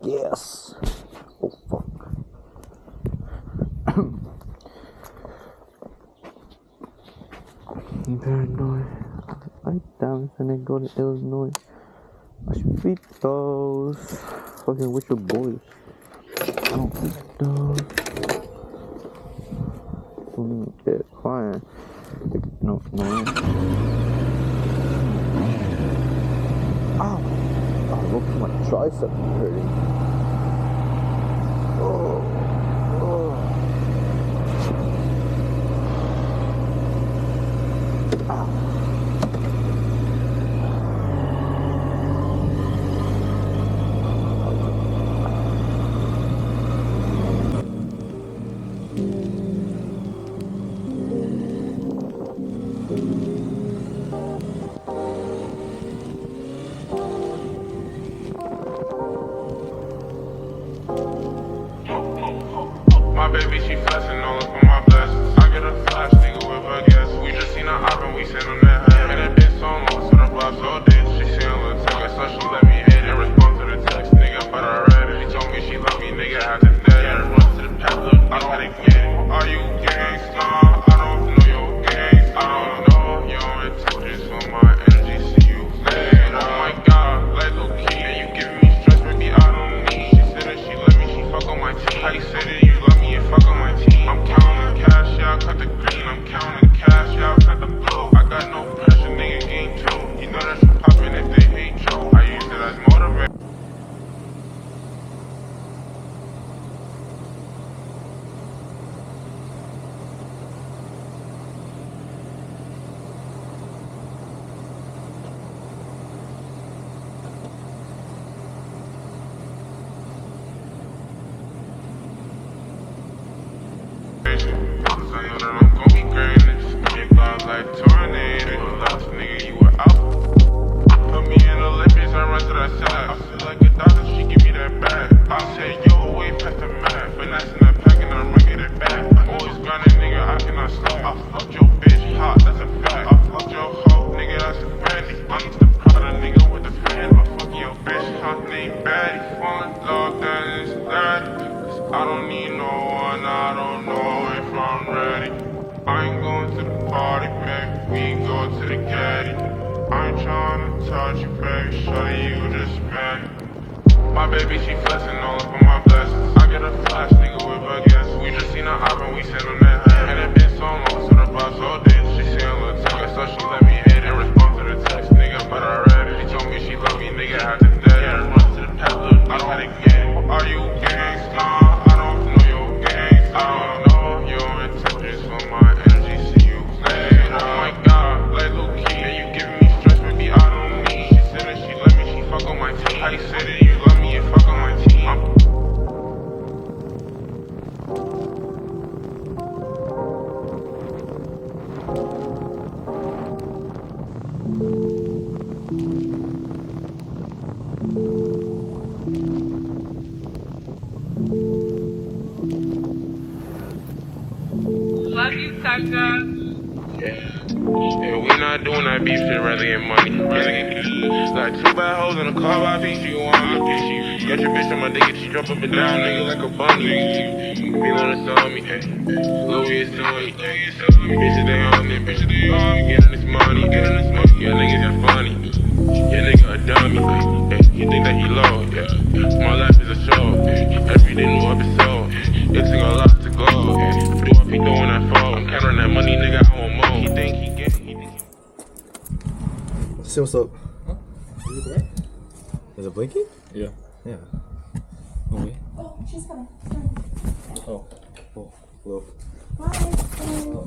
Yes. Oh fuck. I'm paranoid. I down finna go to Illinois. I should beat those. Fucking with your boys. I don't beat those. Yeah, fine. No. Ow! Oh, look at my tricep hurting. Oh. My baby, she flexing all up on my blessings. I get a flash, nigga, with her guess. We just seen her op and we sent on that head. And it been so long, so the vibes so dead. She seen Lil Tecca, so she let me hit and respond to the text, nigga. But I read it. She told me she love me, nigga, had to dead. Yeah, run to the path, look, I don't wanna get it. Are you gangsta? I don't know your gangs. I don't know your intentions for my energy. See you later. Oh my god, like low key. And you giving me stress, baby, I don't need. She said that she love me, she fuck on my team. How you say that you love me and fuck on my team? I'm counting cash, yeah, I cut the green. I'm counting cash, yeah, I cut the blue. I got no pressure, nigga, game two. You know that shit poppin' if they hate you. I use it as motivation. Cause I know that I'm gon' be great. Just give me a vibe like tornado. Last nigga, you were out. Put me in the Olympics, I run to that side. I feel like a doctor, she give me that bag. I said, yo, way past the mad. Finessing that pack and I'm running it back. Always grinding, nigga, I cannot stop. I fucked your bitch hot, that's a fact. I fucked your hoe, nigga, that's a brandy. I'm the Prada, nigga, with the fan. I fuck your bitch hot, named Batty. Falling dog, that is that. I don't need no one, I don't know if I'm ready. I ain't going to the party, baby, we go to the caddy. I ain't tryna touch you, baby, shawty, you just mad. My baby, she flexing all up on my blessings. I get a flash, nigga, with her guess. We just seen her op and we sent on that head. And it been so long, so the vibe so dead. She seen Lil Tecca, so she let me hit and respond to the text, nigga, but I read it. She told me she love me, nigga, had to dead. Yeah, run to the path, look, I don't wanna get it. Are you gangsta? I don't know your gangs. I don't know your intentions for my energy. See you later. Oh my god, like low key. And you giving me stress, baby, I don't need. She said that she love me, she fuck on my team. How you say that you love me and fuck on my team? Love you, Tecca. Yeah, we not doing that beef shit, rather get money. Like two bad hoes in a car, I beat you on. Got your bitch on my dick, she jump up and down, nigga, like a bunny. Me wanna sell me, hey. Louis is doing, bitches they on it, bitches they on me. Getting this money, yeah, niggas are funny. Yeah, nigga a dummy, hey. He think that he low, yeah. My life is a show, every day new episode. It took a lot to go, yeah. Do I be doing that phone? I'm counting that money, nigga, I want more. He think he get. Say what's up. Huh? Is it right? Is it blinking? Yeah. Yeah. Oh, wait. Oh, she's coming. Oh. Oh, well. Bye.